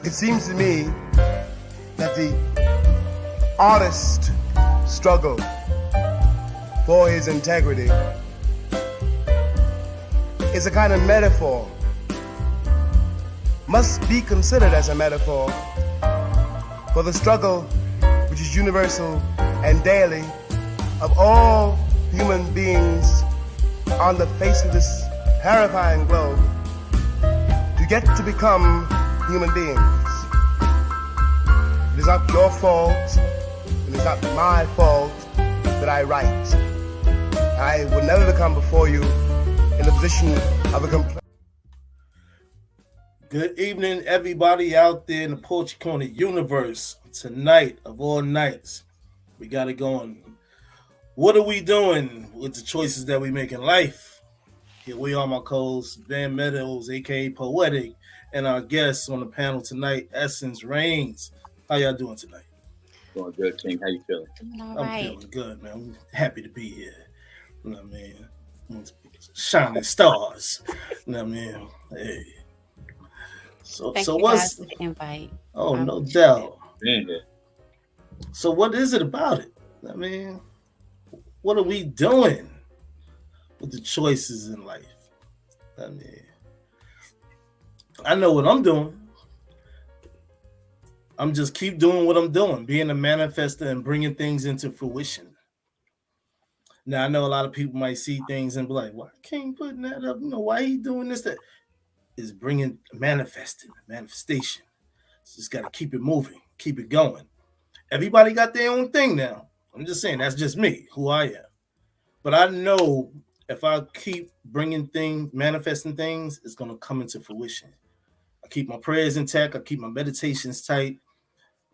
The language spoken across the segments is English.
It seems to me that the artist struggle for his integrity is a kind of metaphor, must be considered as a metaphor for the struggle which is universal and daily of all human beings on the face of this terrifying globe to get to become human beings. It is not your fault, it is not my fault that I write. I will never come before you in the position of a complaint. Good evening, everybody out there in the Poetry Corner universe. Tonight, of all nights, we got it going. What are we doing with the choices that we make in life? Here we are, my co-hosts, Meadows, aka Poetic, and our guests on the panel tonight, Essence Reigns. How y'all doing tonight? Doing good, King. How you feeling? I'm feeling good, man. I'm happy to be here. You know what I mean? Shining stars. You know what I mean? Hey. Thank you what's guys for the invite? Oh, no doubt. Yeah. So what is it about it? I mean, what are we doing with the choices in life? I mean, I know what I'm doing. I'm just keep doing what I'm doing, being a manifester and bringing things into fruition. Now, I know a lot of people might see things and be like, why King putting that up? You know, why he doing this? That is bringing manifestation. Just got to keep it moving, keep it going. Everybody got their own thing now. I'm just saying, that's just me, who I am. But I know if I keep bringing things, manifesting things, it's going to come into fruition. I keep my prayers intact. I keep my meditations tight.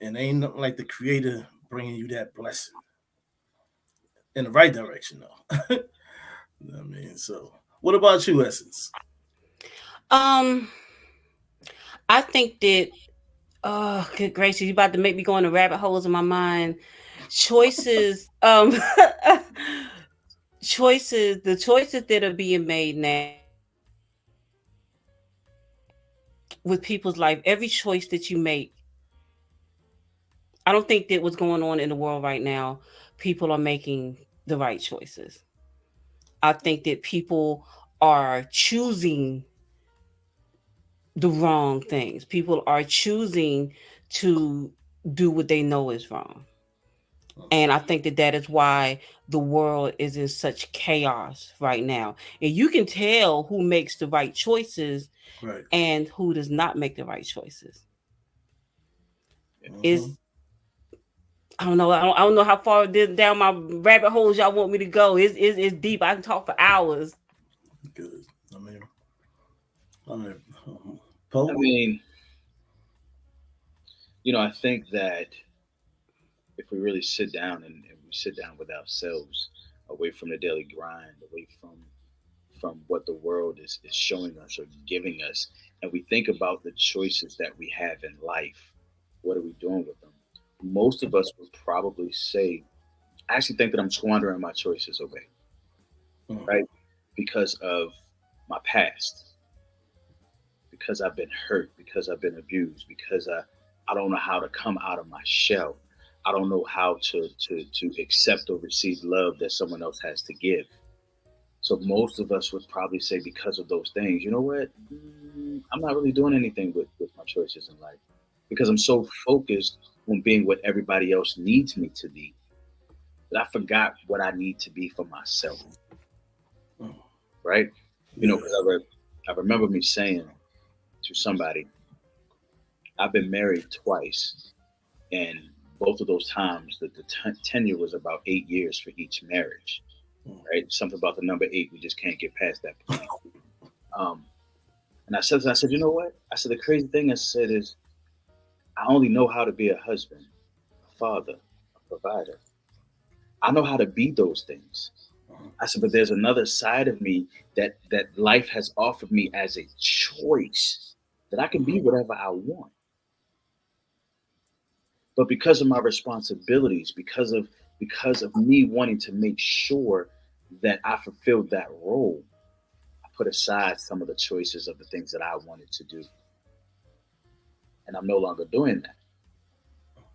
And ain't nothing like the Creator bringing you that blessing. In the right direction, though. You know what I mean? So, what about you, Essence? I think that, oh, good gracious, you about to make me go into rabbit holes in my mind. Choices, the choices that are being made now with people's life, every choice that you make, I don't think that what's going on in the world right now, people are making the right choices. I think that people are choosing the wrong things. People are choosing to do what they know is wrong. And I think that is why the world is in such chaos right now. And you can tell who makes the right choices, right, and who does not make the right choices. Mm-hmm. Is I don't know. I don't know how far down my rabbit holes y'all want me to go. It's deep. I can talk for hours. Good. I mean, I think that if we really sit down and we sit down with ourselves, away from the daily grind, away from what the world is showing us or giving us, and we think about the choices that we have in life, what are we doing with them? Most of us would probably say, I actually think that I'm squandering my choices away, right? Because of my past, because I've been hurt, because I've been abused, because I don't know how to come out of my shell. I don't know how to accept or receive love that someone else has to give. So most of us would probably say, because of those things, you know what? I'm not really doing anything with my choices in life, because I'm so focused on being what everybody else needs me to be that I forgot what I need to be for myself. Right? Yeah. Because I remember me saying to somebody, I've been married twice, and both of those times the tenure was about 8 years for each marriage. Right? Something about the number 8, we just can't get past that point. And I said, you know what? I said, the crazy thing I said is, I only know how to be a husband, a father, a provider. I know how to be those things. I said, but there's another side of me that life has offered me as a choice, that I can be whatever I want. But because of my responsibilities, because of me wanting to make sure that I fulfilled that role, I put aside some of the choices of the things that I wanted to do. and I'm no longer doing that.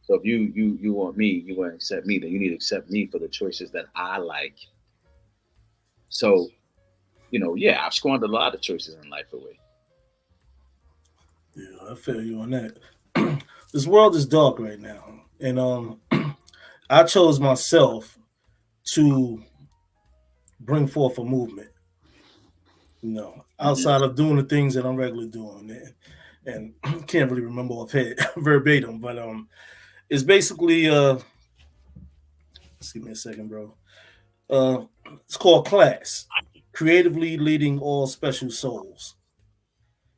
So if you want me, you want to accept me, then you need to accept me for the choices that I like. So, yeah, I've squandered a lot of choices in life away. Yeah, I feel you on that. This world is dark right now, and I chose myself to bring forth a movement. Mm-hmm. Outside of doing the things that I'm regularly doing, and can't really remember offhand verbatim, but it's basically excuse me a second, bro. Uh, it's called Class, creatively leading all special souls.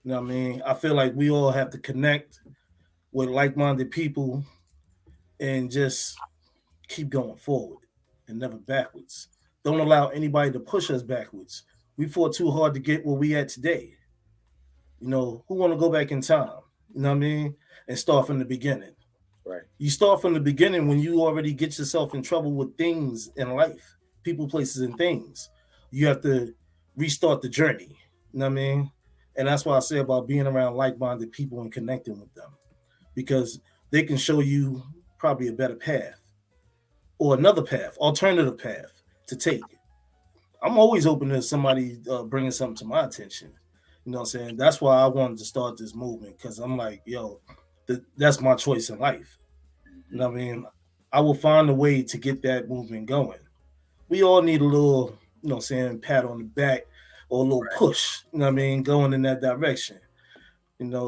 You know what I mean? I feel like we all have to connect with like-minded people and just keep going forward and never backwards. Don't allow anybody to push us backwards. We fought too hard to get where we at today. Who want to go back in time? You know what I mean? And start from the beginning. Right. You start from the beginning when you already get yourself in trouble with things in life, people, places, and things. You have to restart the journey. You know what I mean? And that's why I say about being around like-minded people and connecting with them, because they can show you probably a better path or another path, alternative path to take. I'm always open to somebody bringing something to my attention. You know what I'm saying? That's why I wanted to start this movement, because I'm like, yo, that's my choice in life. You know what I mean? I will find a way to get that movement going. We all need a little, pat on the back or a little push, you know what I mean, going in that direction.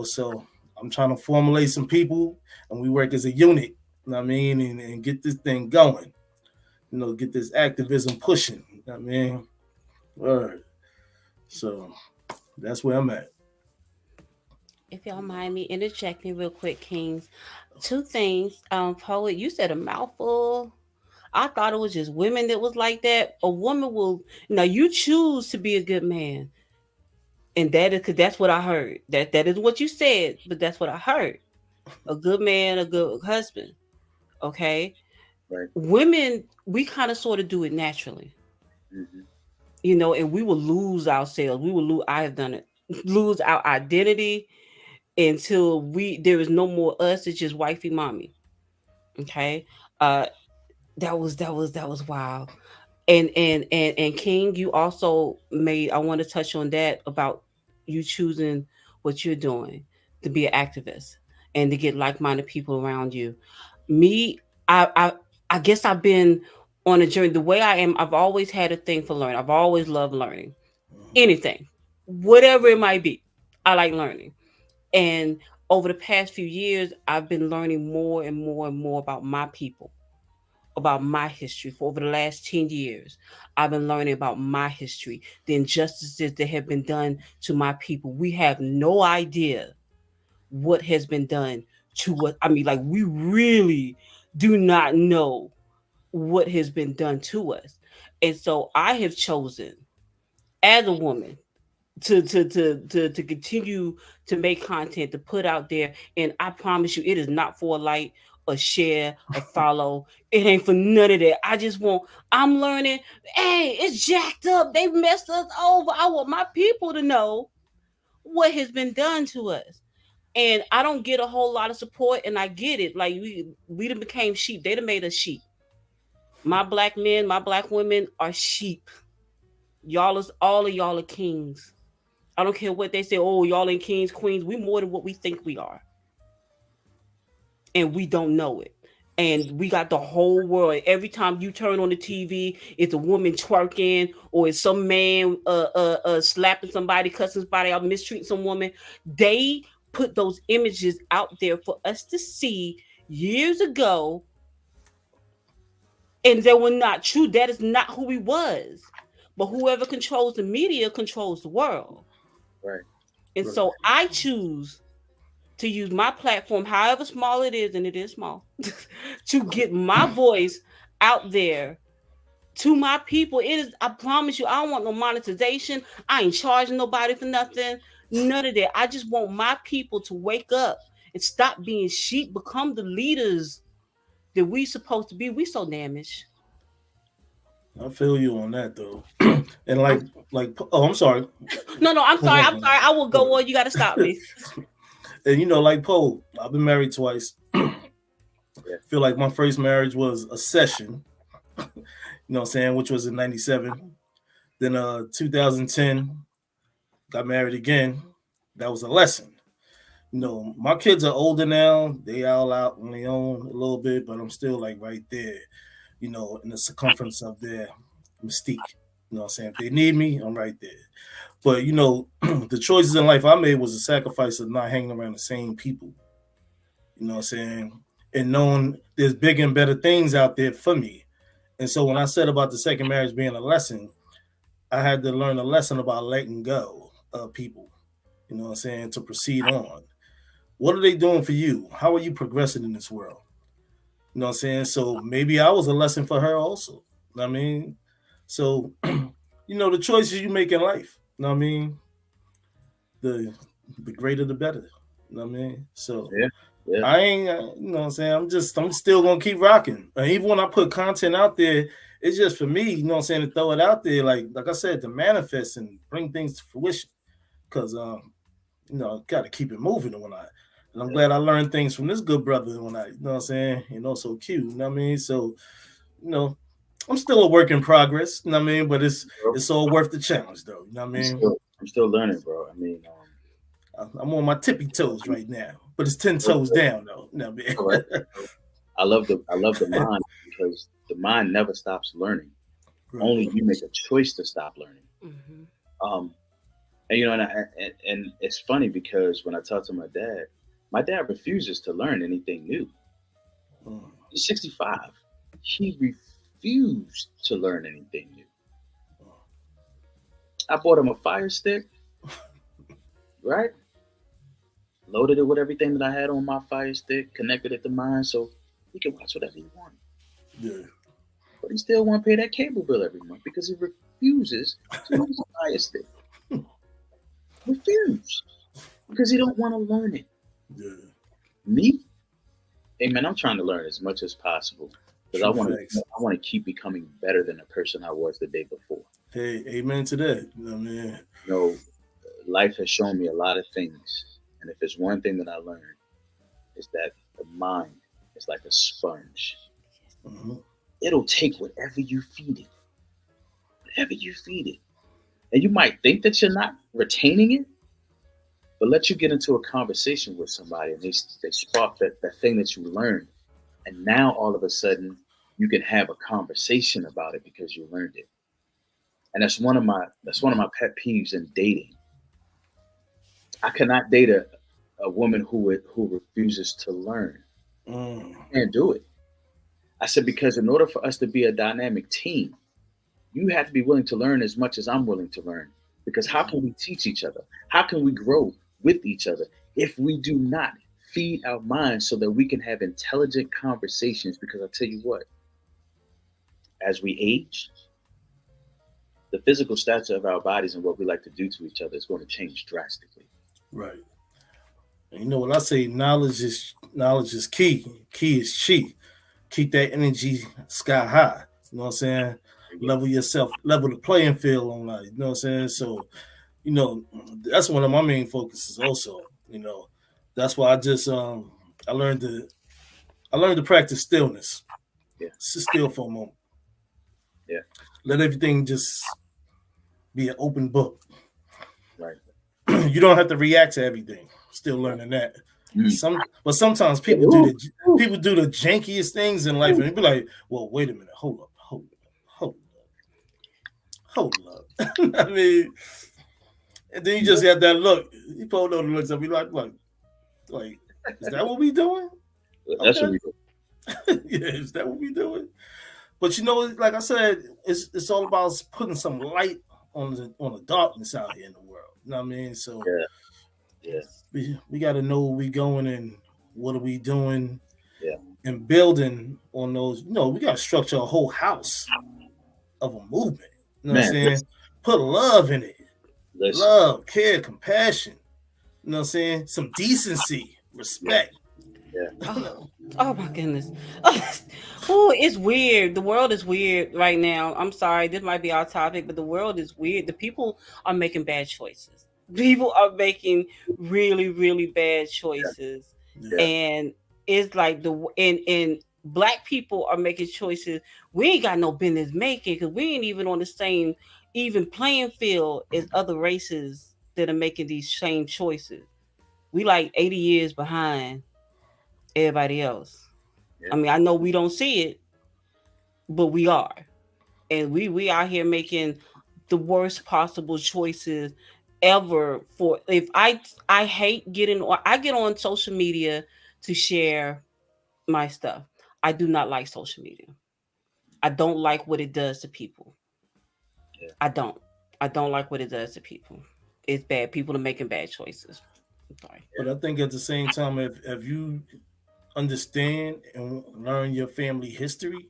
So I'm trying to formulate some people and we work as a unit, you know what I mean, and get this thing going. Get this activism pushing. You know what I mean? All right. So that's where I'm at. If y'all mind me interjecting real quick, Kings. Two things. Poet, you said a mouthful. I thought it was just women that was like that. A woman will now you choose to be a good man. And that is because that's what I heard. That is what you said, but that's what I heard. A good man, a good husband. Okay. Right. Women, we kind of sort of do it naturally. Mm-hmm. And we will lose ourselves. We will lose I have done it. Lose our identity until there is no more us, it's just wifey mommy. Okay. Uh that was wild. And King, you also made, I want to touch on that about you choosing what you're doing to be an activist and to get like-minded people around you. Me, I guess I've been on a journey. The way I am, I've always had a thing for learning. I've always loved learning. Anything, whatever it might be. I like learning. And over the past few years, I've been learning more and more and more about my people, about my history. For over the last 10 years, I've been learning about my history, the injustices that have been done to my people. We have no idea what has been done to what, I mean, like, we really do not know what has been done to us. And so I have chosen as a woman to continue to make content to put out there, and I promise you it is not for a like, a share, a follow. It ain't for none of that. I'm learning. Hey, it's jacked up, they messed us over. I want my people to know what has been done to us. And I don't get a whole lot of support, and I get it. Like, we done became sheep. They done made us sheep. My black men, my black women are sheep. All of y'all are kings. I don't care what they say. Oh, y'all ain't kings, queens. We more than what we think we are, and we don't know it. And we got the whole world. Every time you turn on the TV, it's a woman twerking, or it's some man slapping somebody, cussing somebody out, mistreating some woman. They put those images out there for us to see years ago, and they were not true. That is not who he was. But whoever controls the media controls the world. Right. And so I choose to use my platform, however small it is, and it is small, to get my voice out there to my people. It is, I promise you, I don't want no monetization. I ain't charging nobody for nothing. None of that. I just want my people to wake up and stop being sheep, become the leaders that we supposed to be. We so damaged. I feel you on that though. And oh, I'm sorry. No, I'm sorry. I will go on. You got to stop me. And like Poe, I've been married twice. Yeah. Feel like my first marriage was a session, what I'm saying, which was in 97. Then 2010, got married again. That was a lesson. My kids are older now. They all out on their own a little bit, but I'm still like right there, in the circumference of their mystique. What I'm saying? If they need me, I'm right there. But the choices in life I made was a sacrifice of not hanging around the same people. What I'm saying? And knowing there's bigger and better things out there for me. And so when I said about the second marriage being a lesson, I had to learn a lesson about letting go of people. What I'm saying? To proceed on. What are they doing for you? How are you progressing in this world? What I'm saying? So maybe I was a lesson for her also. I mean, so the choices you make in life. I mean, the greater the better. I mean, so yeah. I ain't. What I'm saying? I'm still gonna keep rocking. And even when I put content out there, it's just for me. What I'm saying? To throw it out there, like I said, to manifest and bring things to fruition. Because got to keep it moving and whatnot. And I'm glad I learned things from this good brother when what I'm saying? So cute. You know what I mean? So, I'm still a work in progress. You know what I mean? But it's all worth the challenge, though. You know what I mean? I'm still learning, bro. I mean, I'm on my tippy toes right now, but it's 10 toes down, though. You know what I mean? I love the mind because the mind never stops learning. Right. Only you make a choice to stop learning. Mm-hmm. And it's funny because when I talk to my dad refuses to learn anything new. He's 65. He refused to learn anything new. I bought him a Fire Stick, right? Loaded it with everything that I had on my Fire Stick, connected it to mine so he can watch whatever he wanted. Yeah. But he still won't pay that cable bill every month because he refuses to use a Fire Stick. Refuse. Because he don't want to learn it. Yeah. Me? Hey man, I'm trying to learn as much as possible. Because I want to keep becoming better than the person I was the day before. Hey, amen to that. You know what I mean? Life has shown me a lot of things. And if there's one thing that I learned, is that the mind is like a sponge. Mm-hmm. It'll take whatever you feed it. Whatever you feed it. And you might think that you're not retaining it, but let you get into a conversation with somebody and they spark that thing that you learned. And now all of a sudden you can have a conversation about it because you learned it. And that's one of my pet peeves in dating. I cannot date a woman who refuses to learn. Can't do it. I said, because in order for us to be a dynamic team, you have to be willing to learn as much as I'm willing to learn. Because how can we teach each other? How can we grow with each other if we do not feed our minds so that we can have intelligent conversations? Because I tell you what, as we age, the physical stature of our bodies and what we like to do to each other is going to change drastically. Right. And when I say knowledge is key. Key is chi. Keep that energy sky high. You know what I'm saying? Level yourself, level the playing field on that. You know what I'm saying? So, that's one of my main focuses also. That's why I just I learned to practice stillness. Yeah. Sit still for a moment. Yeah. Let everything just be an open book. Right. You don't have to react to everything. Still learning that. But sometimes people do the jankiest things in life, and they be like, "Well, wait a minute, hold up." I mean, and then you just have that look. You pull those looks up, be like, is that what we doing? That's what we do. Yeah, is that what we doing? But like I said, it's all about putting some light on the darkness out here in the world. You know what I mean? So yeah. We got to know where we going and what are we doing. Yeah. And building on those. We got to structure a whole house of a movement. You know what I'm saying? Put love in it. Love, care, compassion. You know what I'm saying? Some decency, respect. Yeah. Oh my goodness. It's weird. The world is weird right now. I'm sorry. This might be our topic, but the world is weird. The people are making bad choices. People are making really, really bad Yeah. choices, Yeah. Yeah. and it's like and black people are making choices we ain't got no business making because we ain't even on the same even playing field as other races that are making these same choices. We like 80 years behind everybody else. Yeah. I mean, I know we don't see it, but we are, and we out here making the worst possible choices ever. For if I hate getting on, I get on social media to share my stuff. I do not like social media. I don't like what it does to people. Yeah. I don't. I don't like what it does to people. It's bad. People are making bad choices. I'm sorry. But I think at the same time, if you understand and learn your family history,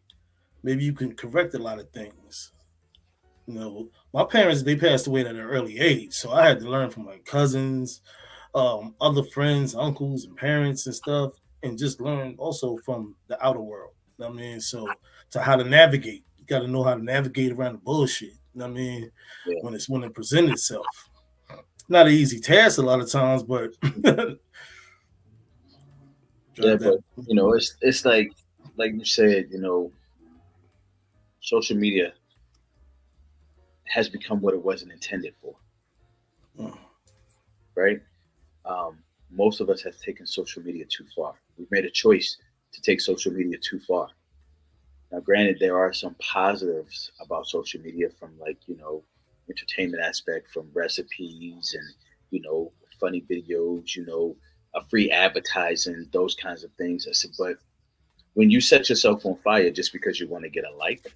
maybe you can correct a lot of things. You know, my parents, they passed away at an early age, so I had to learn from my cousins, other friends, uncles, and parents and stuff, and just learn also from the outer world. You know what I mean, so to how to navigate, you got to know how to navigate around the bullshit. You know what I mean, Yeah. when it presents itself, not an easy task a lot of times, but Yeah, drive that. but it's like you said, social media has become what it wasn't intended for, Mm. right? Um, most of us have taken social media too far. We've made a choice to take social media too far. Now, granted, there are some positives about social media from entertainment aspect, from recipes and funny videos, a free advertising, those kinds of things. I said, but when you set yourself on fire just because you want to get a like,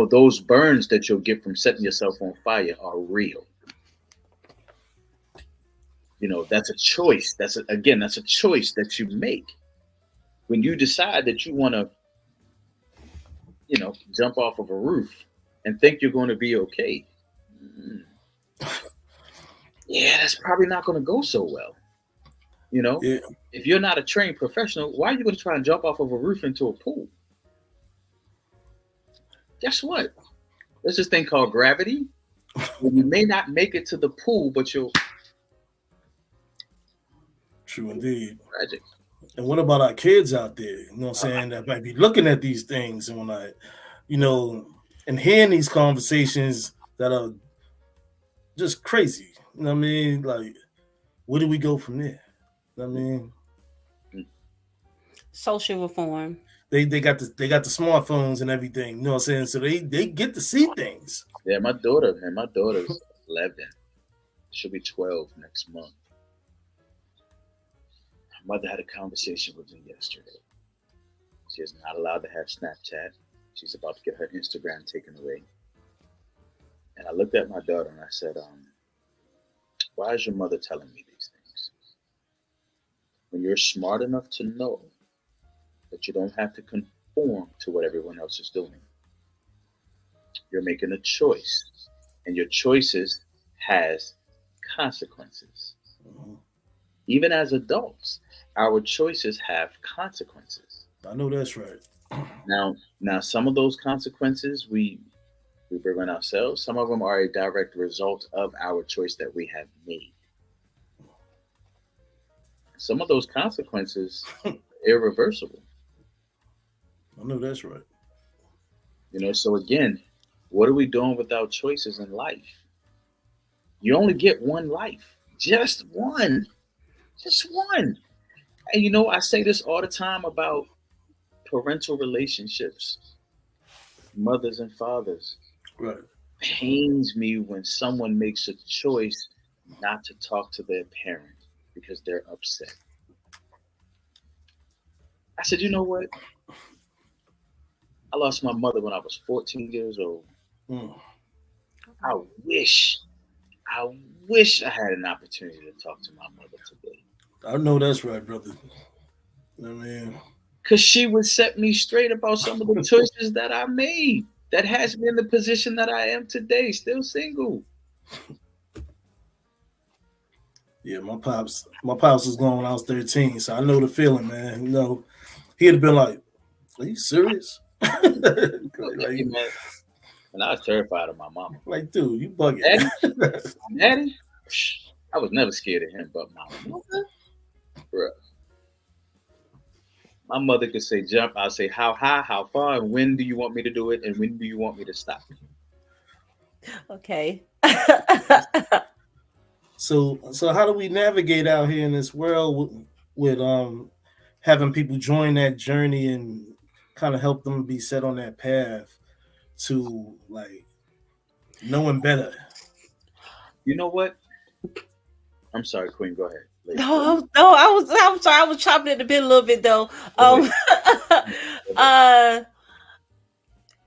those burns that you'll get from setting yourself on fire are real. That's a choice. That's a choice that you make when you decide that you want to, jump off of a roof and think you're going to be okay. Mm, yeah, that's probably not going to go so well. You know, Yeah, if you're not a trained professional, why are you going to try and jump off of a roof into a pool? Guess what? There's this thing called gravity. When you may not make it to the pool, but you'll true indeed. tragic. And what about our kids out there? You know what I'm saying? That might be looking at these things and when you know, and hearing these conversations that are just crazy. You know what I mean? Like, where do we go from there? You know what I mean? Social reform. They got the smartphones and everything. You know what I'm saying? So they get to see things. Yeah, my daughter, man, my daughter's 11. She'll be 12 next month. My mother had a conversation with me yesterday. She is not allowed to have Snapchat. She's about to get her Instagram taken away. And I looked at my daughter and I said, why is your mother telling me these things? When you're smart enough to know that you don't have to conform to what everyone else is doing, you're making a choice. And your choices has consequences. Mhm. Even as adults, our choices have consequences. I know that's right. Now, some of those consequences we bring on ourselves. Some of them are a direct result of our choice that we have made. Some of those consequences are irreversible. I know that's right. So again, what are we doing with our choices in life? You only get one life, just one, just one. And I say this all the time about parental relationships, mothers and fathers. Right. Pains me when someone makes a choice not to talk to their parent because they're upset. I said, you know what? I lost my mother when I was 14 years old. Mm. I wish, I wish I had an opportunity to talk to my mother today. I know that's right, brother. You know what I mean? Because she would set me straight about some of the choices that I made that has me in the position that I am today, still single. Yeah, my pops was gone when I was 13, so I know the feeling, man. He'd have been like, "Are you serious?" Hey, man, And I was terrified of my mama. Like, dude, you bugging. Daddy, my daddy, I was never scared of him, but my mother, bruh. My mother could say jump. I'll say how high, how far, and when do you want me to do it, and when do you want me to stop? Okay. So how do we navigate out here in this world with having people join that journey and kind of help them be set on that path to like knowing better? You know what? I'm sorry, Queen. Go ahead. Lady. I'm sorry, I was chopping at the bit a little bit though.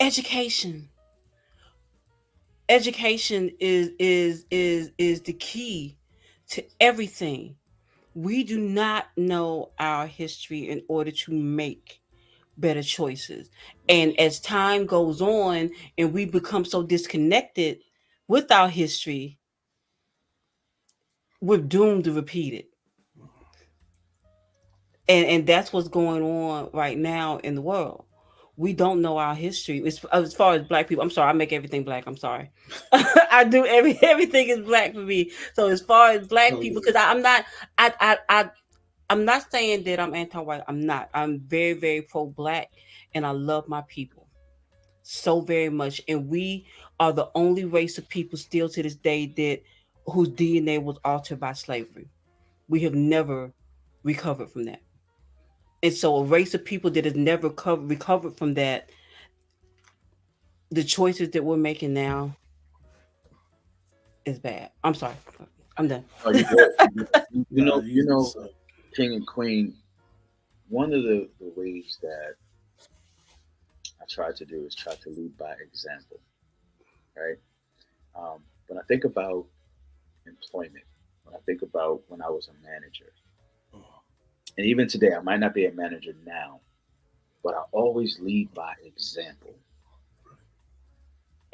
Education. Education is the key to everything. We do not know our history in order to make better choices. And as time goes on and we become so disconnected with our history, we're doomed to repeat it. And that's what's going on right now in the world. We don't know our history as far as Black people. I'm sorry, I make everything Black. I'm sorry. I do everything is Black for me. So as far as Black people, because I'm not saying that I'm anti-white. I'm not. I'm very, very pro-Black, and I love my people so very much. And we are the only race of people still to this day that whose DNA was altered by slavery. We have never recovered from that. And so a race of people that has never recovered from that, the choices that we're making now is bad. I'm sorry. I'm done. You know, King and Queen, one of the ways that I try to do is try to lead by example, right? When I think about employment, when I think about when I was a manager, and even today, I might not be a manager now, but I always lead by example.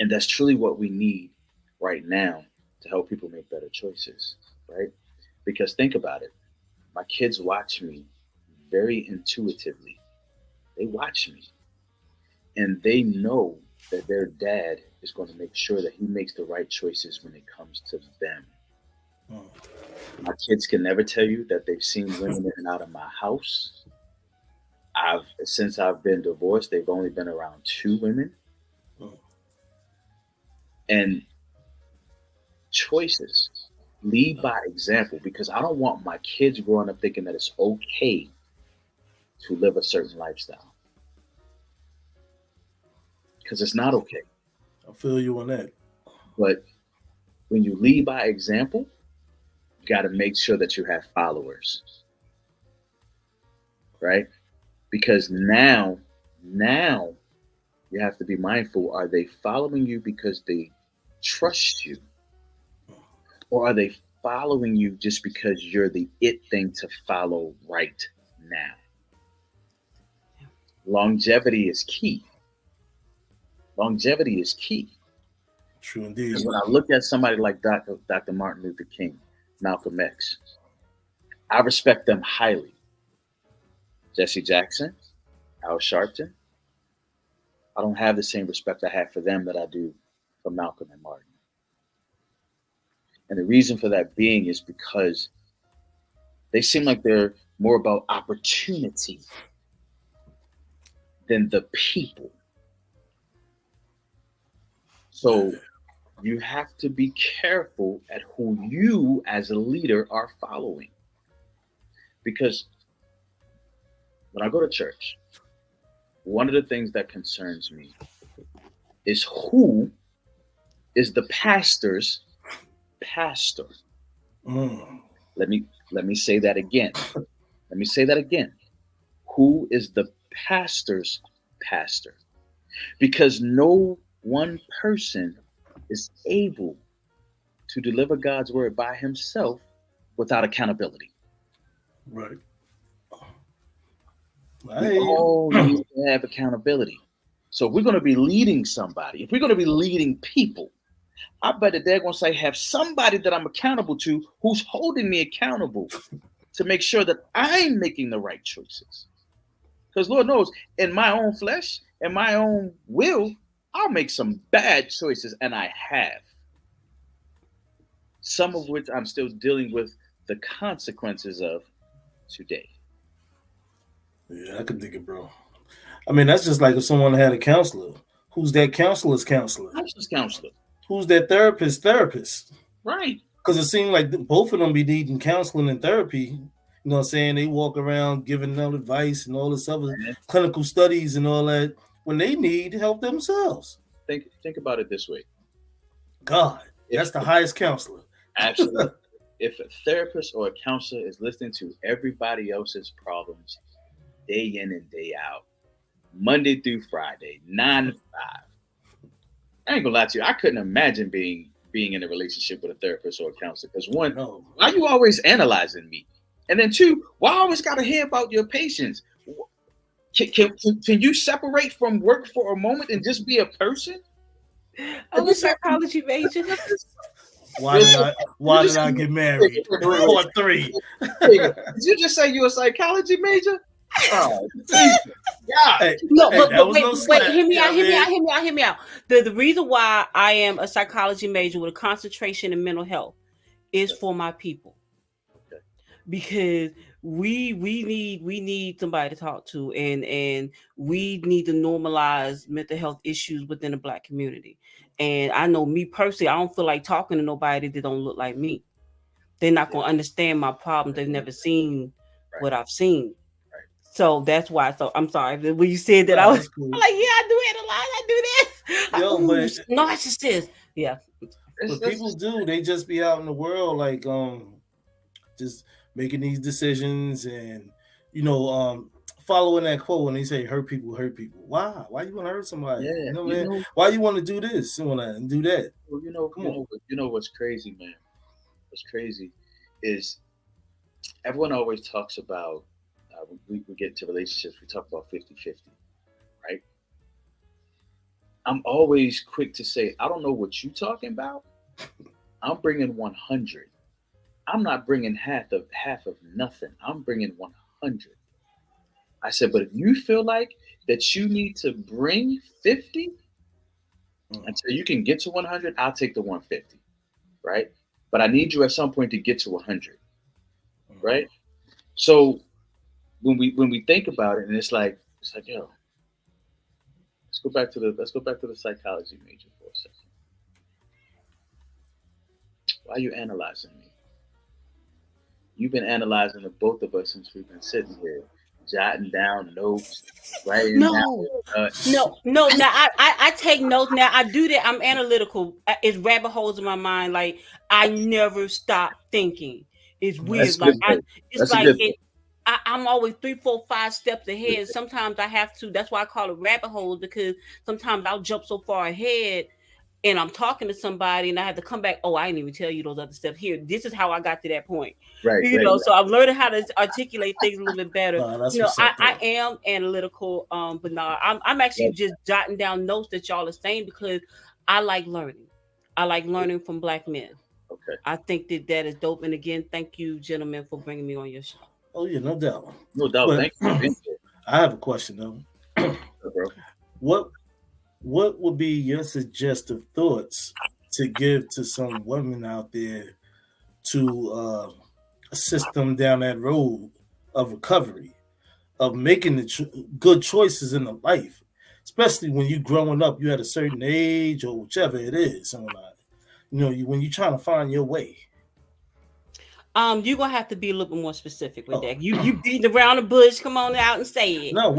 And that's truly what we need right now to help people make better choices, right? Because think about it. My kids watch me very intuitively. They watch me and they know that their dad is going to make sure that he makes the right choices when it comes to them. My kids can never tell you that they've seen women in and out of my house. Since I've been divorced, they've only been around 2 women. And choices lead by example, because I don't want my kids growing up thinking that it's okay to live a certain lifestyle. Because it's not okay. I feel you on that. But when you lead by example, you got to make sure that you have followers, right? Because now you have to be mindful. Are they following you because they trust you? Or are they following you just because you're the it thing to follow right now? Longevity is key. Longevity is key. True indeed. Because when I look at somebody like Dr. Martin Luther King, Malcolm X, I respect them highly. Jesse Jackson, Al Sharpton, I don't have the same respect I have for them that I do for Malcolm and Martin. And the reason for that being is because they seem like they're more about opportunity than the people. So you have to be careful at who you as a leader are following. Because when I go to church, one of the things that concerns me is who is the pastor's pastor. Let me say that again. Let me say that again. Who is the pastor's pastor? Because no one person is able to deliver God's word by himself without accountability. Right. We all need to have accountability. So if we're going to be leading somebody, if we're going to be leading people, I bet that they're going to say, have somebody that I'm accountable to who's holding me accountable to make sure that I'm making the right choices. Because Lord knows, in my own flesh and my own will, I'll make some bad choices, and I have. Some of which I'm still dealing with the consequences of today. Yeah, I can dig it, bro. I mean, that's just like if someone had a counselor. Who's that counselor's counselor? Counselor. Who's that therapist? Right. Because it seems like both of them be needing counseling and therapy. You know what I'm saying? They walk around giving them advice and all this other clinical studies and all that when they need help themselves. Think about it this way. God, that's the highest counselor. Absolutely. If a therapist or a counselor is listening to everybody else's problems day in and day out, Monday through Friday, 9 to 5, I ain't gonna lie to you, I couldn't imagine being in a relationship with a therapist or a counselor. Because one, why you always analyzing me? And then two, why I always gotta hear about your patients? Can you separate from work for a moment and just be a person? I'm a psychology major. Why did I get married? Part 3. Did you just say you a psychology major? Oh, God. Hey, no, but wait, hear me out. The reason why I am a psychology major with a concentration in mental health is for my people. Okay. Because we need somebody to talk to, and we need to normalize mental health issues within the Black community. And I know me personally, I don't feel like talking to nobody that don't look like me. They're not going to understand my problems. They've never seen what I've seen. So that's why. So I'm sorry when you said that. I was cool. Like, yeah, I do analyze. I do that. Yo, but narcissist. Yeah. But people do. They just be out in the world like just making these decisions and following that quote when they say hurt people. Why? Why you want to hurt somebody? Yeah, why you want to do this and do that? Well, you know what's crazy, man. What's crazy is everyone always talks about. We get into relationships, we talk about 50-50, right? I'm always quick to say, I don't know what you're talking about. I'm bringing 100. I'm not bringing half of nothing. I'm bringing 100. I said, but if you feel like that you need to bring 50 until you can get to 100, I'll take the 150, right? But I need you at some point to get to 100, right? So when we think about it, and it's like, yo, let's go back to the psychology major for a second. Why are you analyzing me? You've been analyzing the both of us since we've been sitting here, jotting down notes, writing down. No. Now I take notes. Now I do that. I'm analytical. It's rabbit holes in my mind. Like I never stop thinking. It's weird. I'm always 3, 4, 5 steps ahead. Sometimes I have to. That's why I call it rabbit holes, because sometimes I'll jump so far ahead and I'm talking to somebody and I have to come back. Oh, I didn't even tell you those other steps here. This is how I got to that point. Right. So I'm learning how to articulate things a little bit better. I am analytical, but I'm actually just jotting down notes that y'all are saying because I like learning. I like learning from Black men. Okay. I think that is dope. And again, thank you, gentlemen, for bringing me on your show. Oh yeah, no doubt. No doubt. Thank you. I have a question though. What would be your suggestive thoughts to give to some women out there to assist them down that road of recovery, of making the good choices in the life, especially when you growing up, you at a certain age or whichever it is, when you're trying to find your way. You're gonna have to be a little bit more specific with that. You beating around the bush. Come on out and say it. No,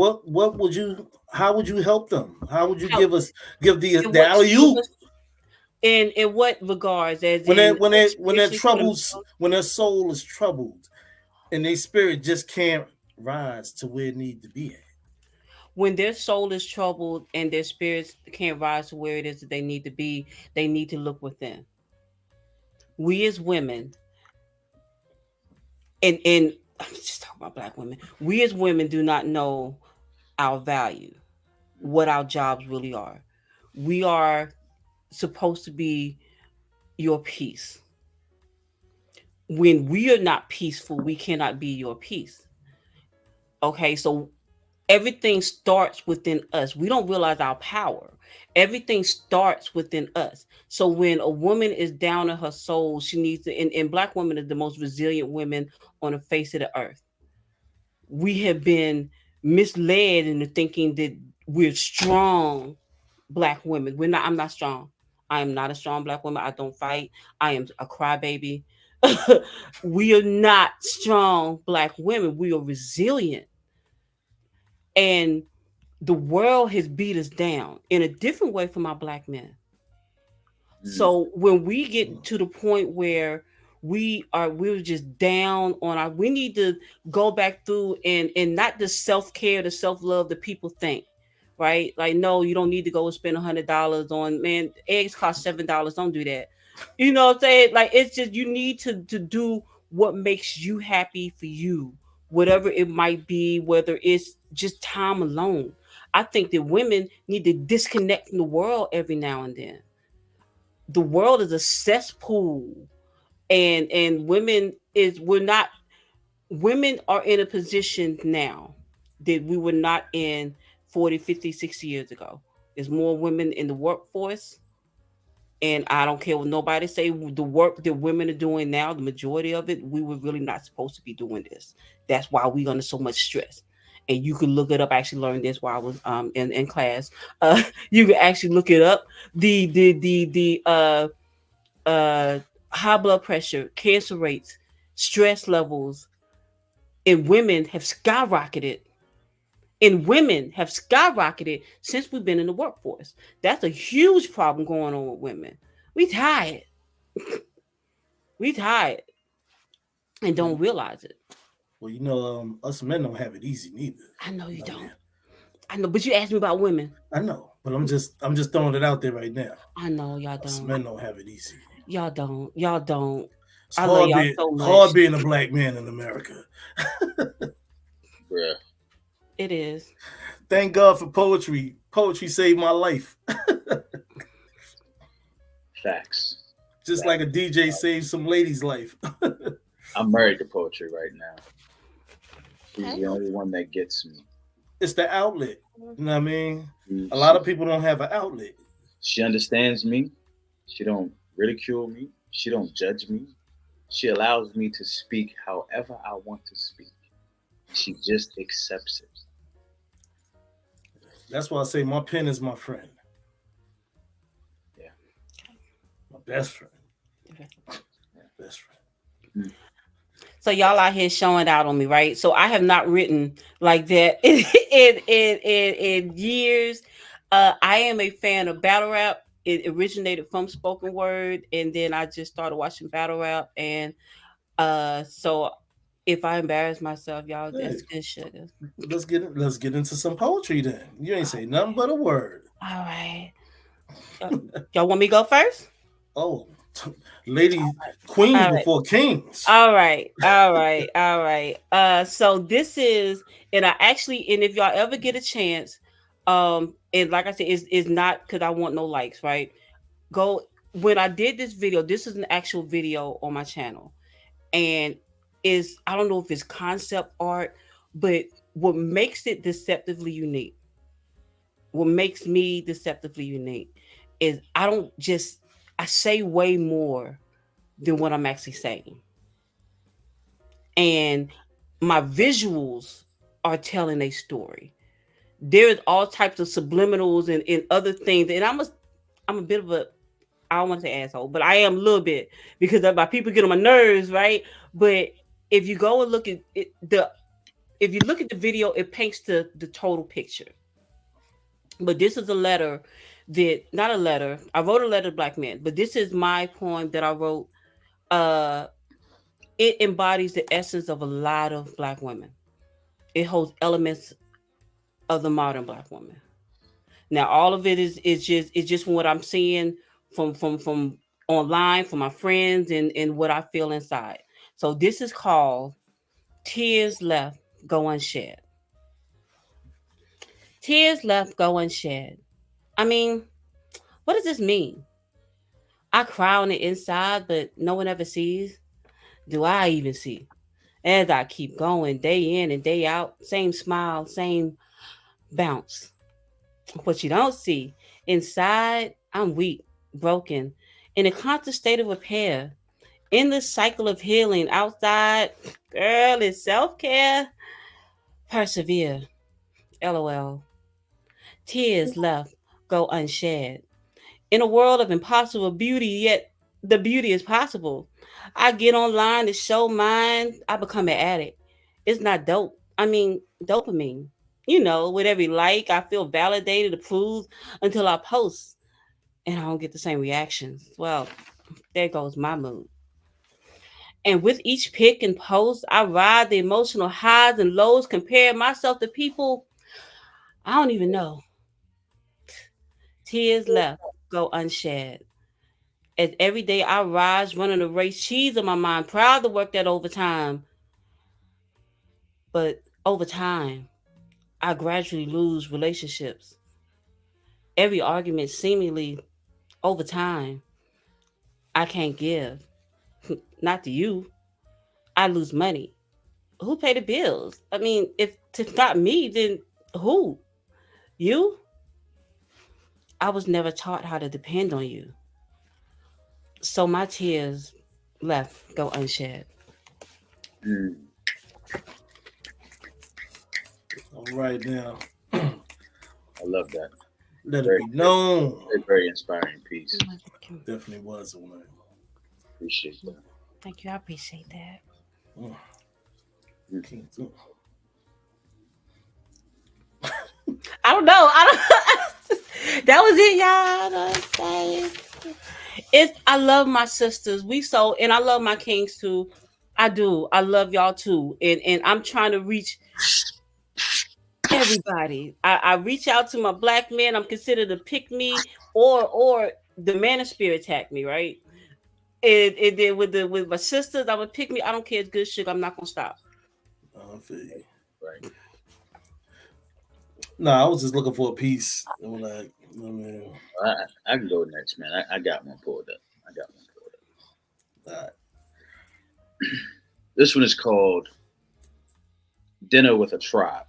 how would you help them? How would you give the alley-oop? In what regards? As when their troubles, when their soul is troubled, and their spirit just can't rise to where it needs to be at. When their soul is troubled and their spirits can't rise to where it is that they need to be, they need to look within. We as women. And I'm just talking about Black women. We as women do not know our value, what our jobs really are. We are supposed to be your peace. When we are not peaceful, we cannot be your peace. Okay, so Everything starts within us. We don't realize our power. Everything starts within us. So when a woman is down in her soul, she needs to, and black women are the most resilient women on the face of the earth. We have been misled into thinking that we're strong black women. We're not. I'm not strong. I am not a strong black woman. I don't fight. I am a crybaby. We are not strong black women. We are resilient. And the world has beat us down in a different way from our black men. Mm. So when we get to the point where we're just down on our, we need to go back through and not the self-care, the self-love that people think, right? Like, no, you don't need to go and spend $100 on, man, eggs cost $7. Don't do that. You know what I'm saying? Like, it's just, you need to do what makes you happy for you, whatever it might be, whether it's just time alone. I think that women need to disconnect from the world every now and then. The world is a cesspool, and women is we're not, women are in a position now that we were not in 40, 50, 60 years ago. There's more women in the workforce, and I don't care what nobody say. The work that women are doing now, the majority of it, we were really not supposed to be doing this. That's why we're under so much stress. And you can look it up. I actually learned this while I was in class. You can actually look it up. The high blood pressure, cancer rates, stress levels in women have skyrocketed. In women have skyrocketed since we've been in the workforce. That's a huge problem going on with women. We tired. We tired and don't realize it. Well, you know, us men don't have it easy neither. I know you I don't. mean, I know, but you asked me about women. I know, but I'm just throwing it out there right now. I know y'all Us don't. men don't have it easy. Y'all don't. Y'all don't. It's I love hard y'all being so hard much. being a black man in America. Bruh. It is. Thank God for poetry. Poetry saved my life. Facts. Just like a DJ saved some lady's life. I'm married to poetry right now. She's Okay. the only one that gets me. It's the outlet. You know what I mean? She, A lot of people don't have an outlet. she understands me. She don't ridicule me. She don't judge me. She allows me to speak however I want to speak. She just accepts it. That's why I say my pen is my friend. Yeah. My best friend. Yeah. Best friend. Mm. So y'all out here showing out on me, right? So I have not written like that in years. I am a fan of battle rap. It originated from spoken word, and then I just started watching battle rap. And so if I embarrass myself, y'all, Hey, that's good sugar. let's get into some poetry then. You ain't say nothing but a word. All right. Uh, y'all want me to go first? Oh, lady, queens All right. before kings. All right, all right, all right. So this is, and I actually, and if y'all ever get a chance, and like I said, it's not because I want no likes, right? Go when I did this video. This is an actual video on my channel, and is I don't know if it's concept art, but what makes it deceptively unique, what makes me deceptively unique, is I don't just I say way more than what I'm actually saying, and my visuals are telling a story. There's all types of subliminals and other things, and I'm a bit of a, I don't want to say asshole, but I am a little bit because my people get on my nerves, right? But if you go and look at it, if you look at the video, it paints the total picture. But this is a letter that, not a letter. I wrote a letter to black men, but this is my poem that I wrote. Uh, it embodies the essence of a lot of black women. It holds elements of the modern black woman. Now, all of it is just from what I'm seeing from online, from my friends, and what I feel inside. So this is called "Tears Left Go Unshed." Tears left go unshed. I mean, what does this mean? I cry on the inside, but no one ever sees. Do I even see? As I keep going day in and day out, same smile, same bounce. What you don't see, inside, I'm weak, broken, in a constant state of repair. In this cycle of healing, outside, girl, it's self care. Persevere. LOL. Tears left go unshed. In a world of impossible beauty, yet the beauty is possible. I get online to show mine, I become an addict. It's not dope. I mean, dopamine. You know, with every like, I feel validated, approved until I post and I don't get the same reactions. Well, there goes my mood. And with each pick and post, I ride the emotional highs and lows, compare myself to people I don't even know. Tears left go unshed. As every day I rise, running a race, cheese on my mind, proud to work that overtime. But over time, I gradually lose relationships. Every argument seemingly over time, I can't give. Not to you. I lose money. Who pay the bills? I mean, if it's not me, then who? You? I was never taught how to depend on you. So my tears left go unshed. Mm. All right now. I love that. Let Very, it be known. very inspiring piece. Definitely was one. Appreciate that. Thank you. I appreciate that. I don't know. That was it, y'all. I love my sisters. And I love my kings too. I do. I love y'all too. And I'm trying to reach everybody. I reach out to my black men. I'm considered a pick me or the man of spirit attack me, right? And then with my sisters, I'm a pick me. I don't care. It's good shit. I'm not gonna stop. Right. No, I was just looking for a piece. I'm like, I can go next, man. I got one pulled up. All right. This one is called Dinner with a Tribe.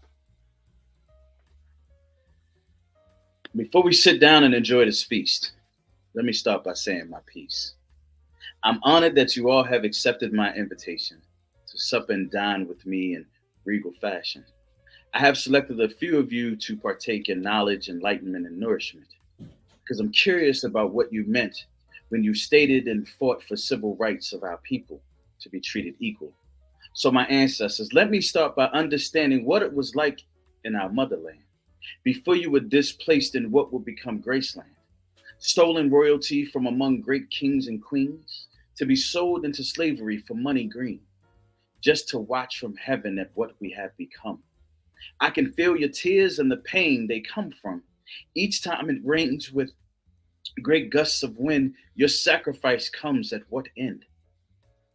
Before we sit down and enjoy this feast, let me start by saying my piece. I'm honored that you all have accepted my invitation to sup and dine with me in regal fashion. I have selected a few of you to partake in knowledge, enlightenment, and nourishment, because I'm curious about what you meant when you stated and fought for civil rights of our people to be treated equal. So my ancestors, let me start by understanding what it was like in our motherland, before you were displaced in what would become Graceland, stolen royalty from among great kings and queens, to be sold into slavery for money green, just to watch from heaven at what we have become. I can feel your tears and the pain they come from. Each time it rains with great gusts of wind, your sacrifice comes at what end?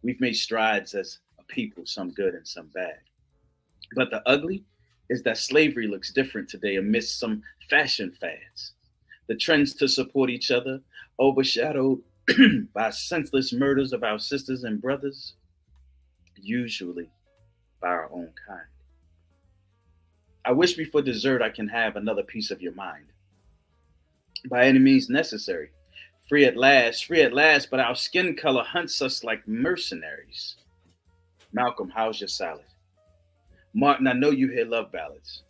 We've made strides as a people, some good and some bad. But the ugly is that slavery looks different today amidst some fashion fads. The trends to support each other, overshadowed by senseless murders of our sisters and brothers, usually by our own kind. I wish before dessert I can have another piece of your mind. By any means necessary. Free at last, but our skin color hunts us like mercenaries. Malcolm, how's your salad? Martin, I know you hear love ballads.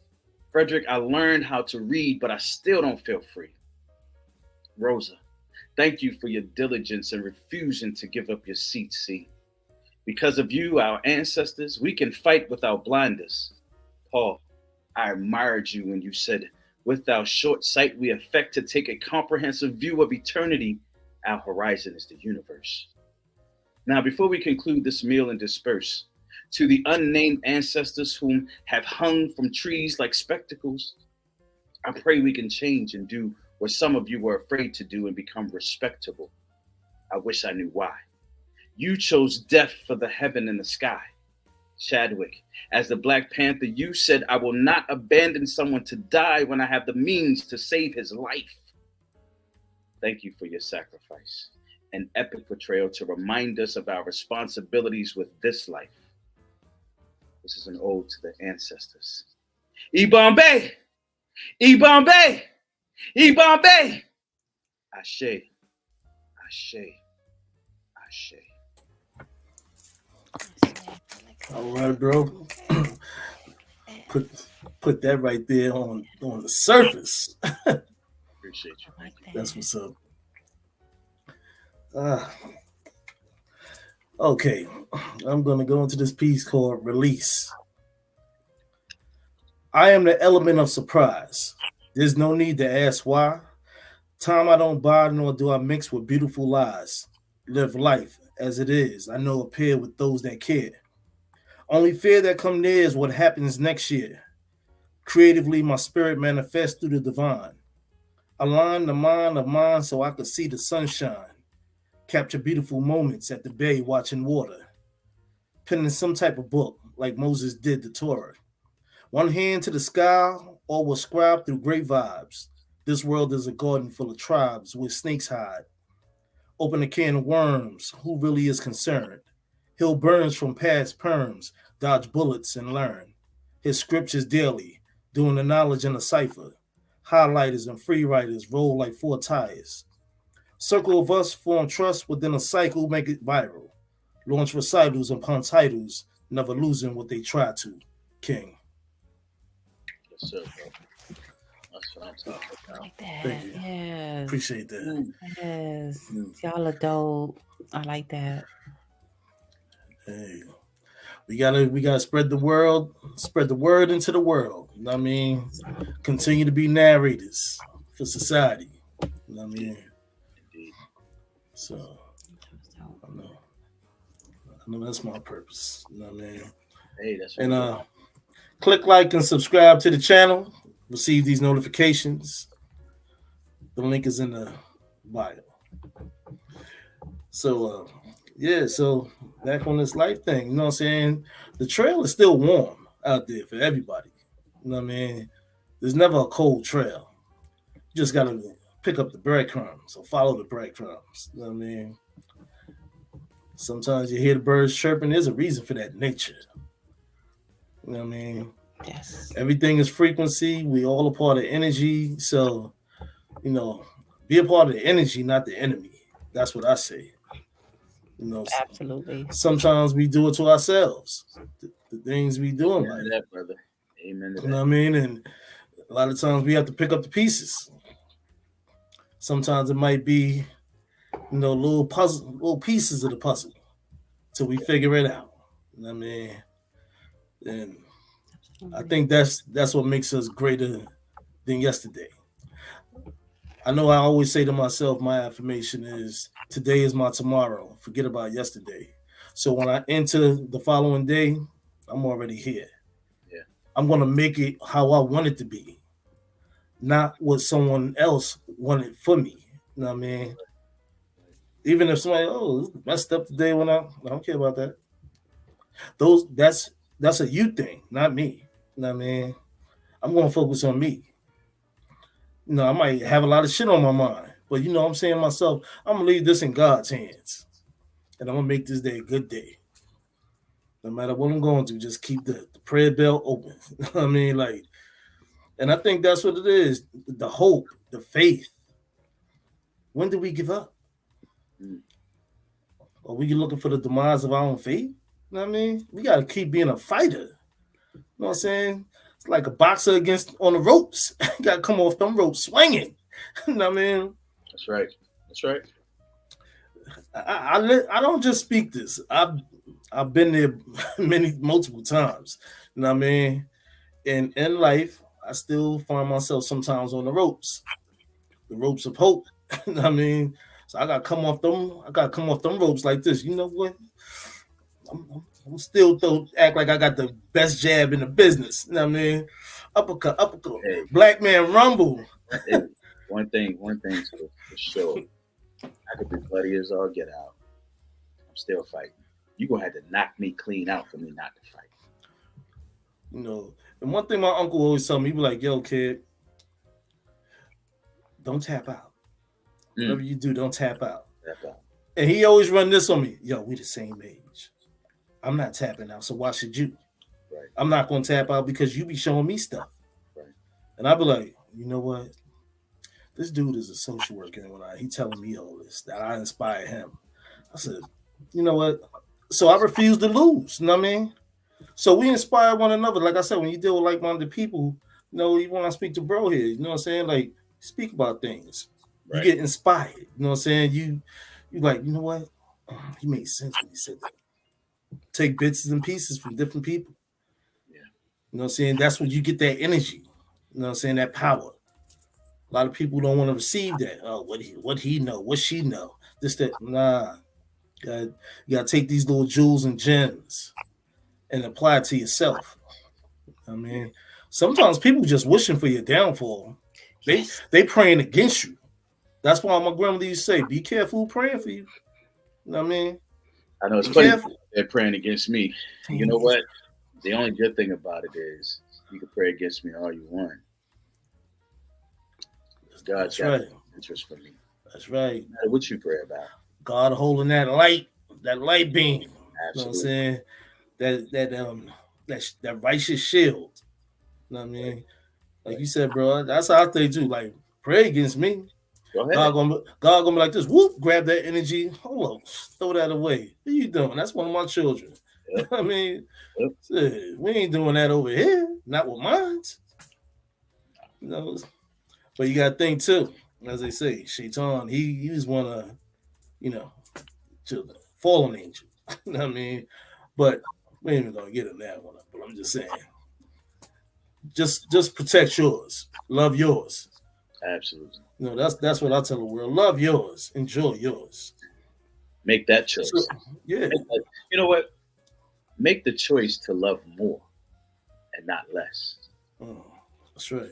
Frederick, I learned how to read, but I still don't feel free. Rosa, thank you for your diligence and refusing to give up your seat, see? Because of you, our ancestors, we can fight without blinders. Paul, I admired you when you said, with our short sight, we affect to take a comprehensive view of eternity. Our horizon is the universe. Now, before we conclude this meal and disperse, to the unnamed ancestors whom have hung from trees like spectacles, I pray we can change and do what some of you were afraid to do and become respectable. I wish I knew why. You chose death for the heaven and the sky. Chadwick, as the Black Panther, you said, I will not abandon someone to die when I have the means to save his life. Thank you for your sacrifice, an epic portrayal to remind us of our responsibilities with this life. This is an ode to the ancestors. E Bombay, E Bombay, E Bombay. Ashe, Ashe, Ashe. All right, bro. put put that right there on the surface. Appreciate you. Thank you. That's what's up. Okay, I'm gonna go into this piece called "Release." I am the element of surprise. There's no need to ask why. Time I don't buy, nor do I mix with beautiful lies. Live life as it is. I know appear with those that care. Only fear that come near is what happens next year. Creatively, my spirit manifests through the divine. Align the mind of mine so I could see the sunshine. Capture beautiful moments at the bay watching water. Penning some type of book like Moses did the Torah. One hand to the sky, all will scribe through great vibes. This world is a garden full of tribes where snakes hide. Open a can of worms, who really is concerned? He'll burns from past perms, dodge bullets and learn. His scriptures daily, doing the knowledge in a cipher. Highlighters and free writers roll like four tires. Circle of us form trust within a cycle, make it viral. Launch recitals upon titles, never losing what they try to. King. Yes, sir, bro. That's what I'm talking about. I like that. Thank you. Yes. Appreciate that. Yes. Y'all are dope. I like that. Hey, we gotta spread the word into the world. You know what I mean? Continue to be narrators for society. You know what I mean? Indeed. So I know that's my purpose. You know what I mean? Hey, that's and click like and subscribe to the channel. Receive these notifications. The link is in the bio. So so back on this life thing, you know what I'm saying? The trail is still warm out there for everybody. You know what I mean? There's never a cold trail. You just gotta pick up the breadcrumbs or follow the breadcrumbs. You know what I mean? Sometimes you hear the birds chirping. There's a reason for that nature. You know what I mean? Yes. Everything is frequency. We all a part of energy. So, you know, be a part of the energy, not the enemy. That's what I say. You know, absolutely. Sometimes we do it to ourselves. The things we do in life. Amen to that, brother. Amen to that. You know what I mean? And a lot of times we have to pick up the pieces. Sometimes it might be, you know, little pieces of the puzzle till we figure it out. You know what I mean? And I think that's what makes us greater than yesterday. I know I always say to myself, my affirmation is today is my tomorrow. Forget about yesterday. So when I enter the following day, I'm already here. Yeah. I'm going to make it how I want it to be, not what someone else wanted for me. You know what I mean? Even if somebody, it's messed up today when I don't care about that. That's a you thing, not me. You know what I mean? I'm going to focus on me. You know, I might have a lot of shit on my mind, but you know, I'm saying to myself, I'm going to leave this in God's hands. And I'm going to make this day a good day. No matter what I'm going through, just keep the prayer bell open. You know what I mean? Like, and I think that's what it is. The hope, the faith. When do we give up? Are we looking for the demise of our own faith? You know what I mean? We got to keep being a fighter. You know what I'm saying? It's like a boxer on the ropes. You got to come off them ropes swinging. You know what I mean? That's right. That's right. I don't just speak this. I've been there multiple times. You know what I mean? And in life, I still find myself sometimes on the ropes of hope. You know what I mean? So I gotta come off them ropes like this. You know what? I'm still act like I got the best jab in the business. You know what I mean? Uppercut. Hey. Black man rumble. Hey, one thing for sure. I could be bloody as all get out. I'm still fighting. You're gonna have to knock me clean out for me not to fight. You know, and one thing my uncle always told me, he be like, yo, kid, don't tap out. Whatever you do, don't tap out. And he always run this on me. Yo, we the same age. I'm not tapping out, so why should you? Right. I'm not going to tap out because you be showing me stuff. Right. And I'd be like, you know what? This dude is a social worker, and he telling me all this that I inspired him. I said, you know what? So I refuse to lose. You know what I mean? So we inspire one another. Like I said, when you deal with like-minded people, even when I speak to bro here, you know what I'm saying? Like, speak about things. You Right. get inspired. You know what I'm saying? You like, you know what? He made sense when he said that. Take bits and pieces from different people. Yeah. You know what I'm saying? That's when you get that energy. You know what I'm saying? That power. A lot of people don't want to receive that. Oh, what he know? What she know? This that. Nah. You gotta take these little jewels and gems and apply it to yourself. I mean, sometimes people just wishing for your downfall. They Yes. they praying against you. That's why my grandmother used to say, "Be careful who praying for you." You know what I mean? I know it's Be funny careful. they're praying against me. You know what? The only good thing about it is you can pray against me all you want. God's That's got right. interest for me. That's right. No matter what you pray about. God holding that light beam. You know what I'm Absolutely. saying? That righteous shield. You know what I mean? Like you said, bro, that's how I think too. Like, pray against me. Go ahead. God gonna be like this. Whoop, grab that energy. Hold on, throw that away. What are you doing? That's one of my children. Yep. I mean, Yep. we ain't doing that over here. Not with mine. You know, but you gotta think too. As they say, Shaitan, he was one of, you know, children, fallen angel. You know what I mean? But we ain't even gonna get in that one. But I'm just saying, just protect yours, love yours. Absolutely. That's what I tell the world. Love yours, enjoy yours. Make that So, choice. yeah, You know what? Make the choice to love more and not less. oh, that's right.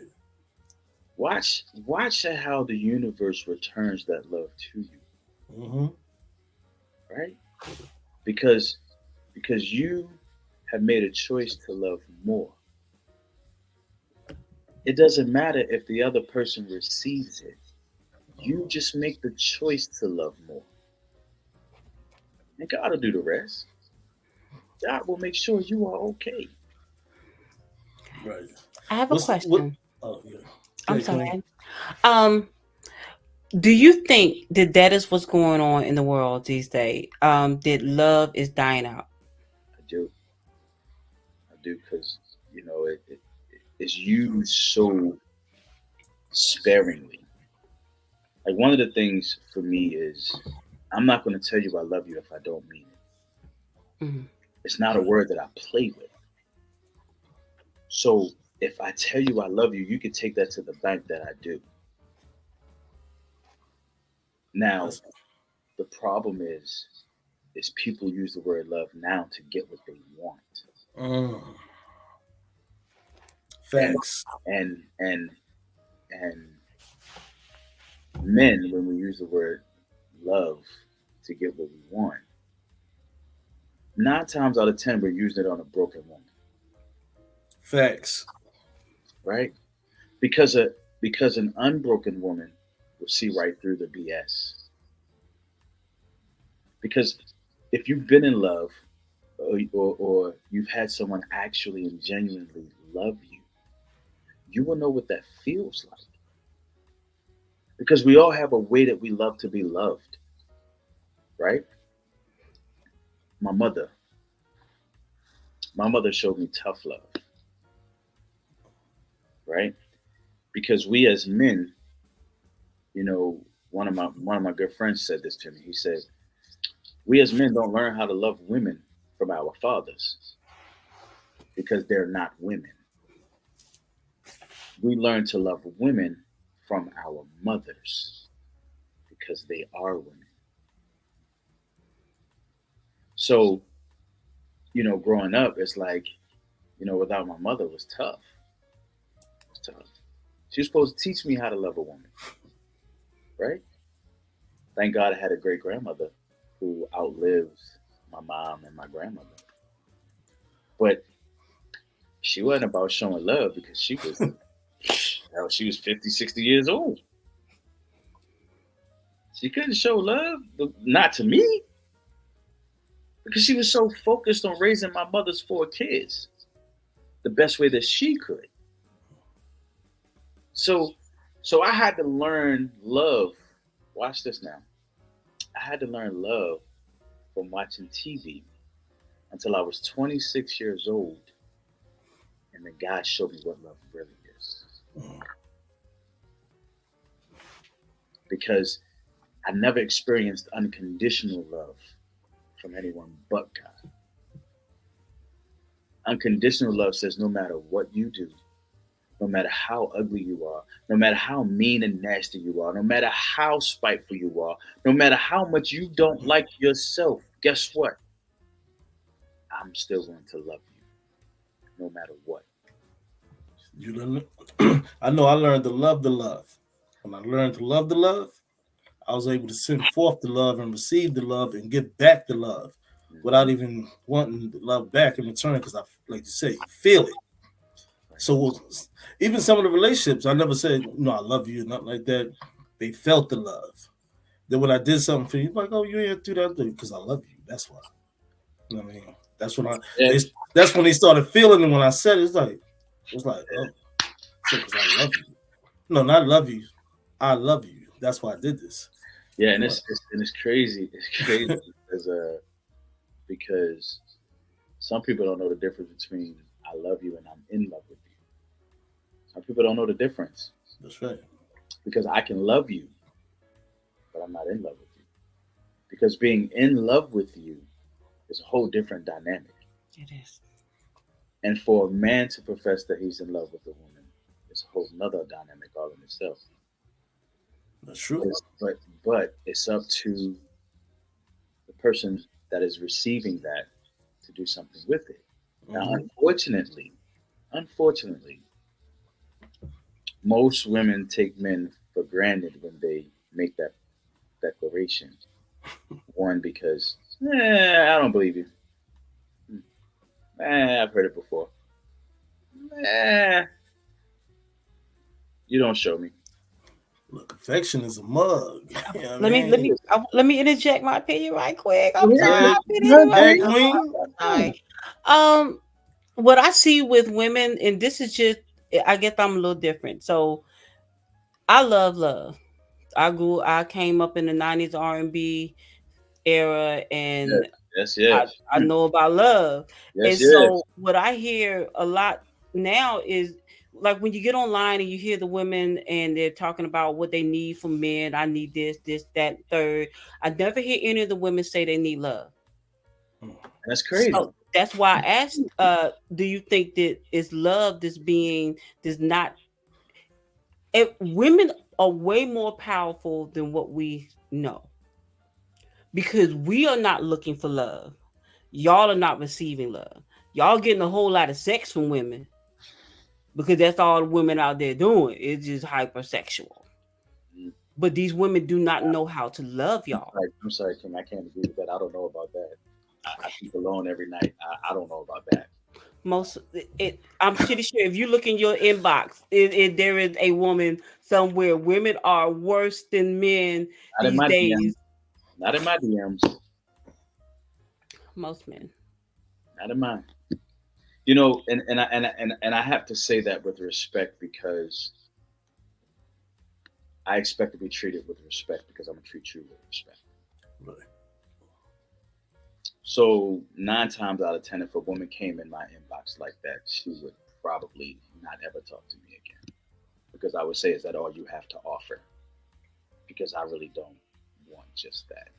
Watch how the universe returns that love to you, Mm-hmm. right? Because you have made a choice to love more. It doesn't matter if the other person receives it. You just make the choice to love more. And God will do the rest. God will make sure you are okay. Right. I have a What? question. Oh yeah. I'm Okay, Queen. sorry. Um, do you think that is what's going on in the world these days? That love is dying out? I do. I do because it's used so sparingly. Like one of the things for me is I'm not going to tell you I love you if I don't mean it. Mhm. It's not a word that I play with. So if I tell you I love you, you can take that to the bank that I do. Now, That's, the problem is people use the word love now to get what they want. mm, And facts. and and and men, when we use the word love to get what we want, 9 times out of 10 we're using it on a broken woman, Facts. right? Because an unbroken woman will see right through the BS. Because if you've been in love, or you've had someone actually and genuinely love you, you will know what that feels like. Because we all have a way that we love to be loved, right? My mother, my mother showed me tough love, right? Because we as men, you know, one of my good friends said this to me. He said, "We as men don't learn how to love women from our fathers because they're not women. We learn to love women from our mothers because they are women." So, growing up, it's like, without my mother was tough. It was tough. She was supposed to teach me how to love a woman, right? Thank God I had a great grandmother who outlived my mom and my grandmother. But she wasn't about showing love because she was 50, 60 years old. She couldn't show love, not to me, because she was so focused on raising my mother's 4 kids the best way that she could. So, so I had to learn love. Watch this now. I had to learn love from watching TV until I was 26 years old, and then God showed me what love really is. Because I never experienced unconditional love from anyone but God. Unconditional love says no matter what you do, no matter how ugly you are, no matter how mean and nasty you are, no matter how spiteful you are, no matter how much you don't like yourself, guess what? I'm still going to love you no matter what. You learn. I know. I learned to love the love. When I learned to love the love, I was able to send forth the love and receive the love and give back the love without Mhm. even wanting the love back in return. Because I, like you say, you feel it. So even some of the relationships, I never said, no, I love you, nothing like that. They felt the love. Then when I did something for you, like, oh, you ain't do that because I love you. That's why. You know what I mean? That's when Yeah, that's when they started feeling it. When I said it, it's like, oh, because I love you. No, not love you. I love you. That's why I did this. yeah, and I'm like, it's crazy. It's crazy because some people don't know the difference between I love you and I'm in love with you. Some people don't know the difference that's right. because I can love you, but I'm not in love with you. Because being in love with you is a whole different dynamic. It is. And for a man to profess that he's in love with a woman is a whole nother dynamic all in itself. That's true. But it's up to the person that is receiving that to do something with it. Now, Mm-hmm. unfortunately, most women take men for granted when they make that declaration. One, because I don't believe you. I've heard it before. Eh, you don't show me. Look, affection is a mug. You know what I Let me let mean? me let me interject my opinion right quick. I'm sorry, Yeah, my opinion is yeah, right. queen. I'm sorry. Um, what I see with women, and this is just, I guess I'm a little different. So I love love. I came up in the '90s R&B era, Yes, and yes, I yes. I know about love. And Yes, yes. so what I hear a lot now is, like, when you get online and you hear the women and they're talking about what they need from men. I need this, that, third. I never hear any of the women say they need love. That's crazy. So that's why I asked, do you think that is love this being does not, women are way more powerful than what we know, because we are not looking for love. Y'all are not receiving love. Y'all getting a whole lot of sex from women because that's all the women out there doing. It's just hypersexual. Mm. But these women do not know how to love y'all. I'm sorry, Kim. I can't agree with that. I don't know about that. I sleep alone every night. I don't know about that. Most I'm pretty sure if you look in your inbox, there is a woman somewhere. Women are worse than men Not in these my DMs. days. Not in my DMs. Most men. Not in mine. You know, and I have to say that with respect because I expect to be treated with respect because I'm gonna treat you with respect. Right. So 9 times out of 10, if a woman came in my inbox like that, she would probably not ever talk to me again because I would say, "Is that all you have to offer?" Because I really don't want just that.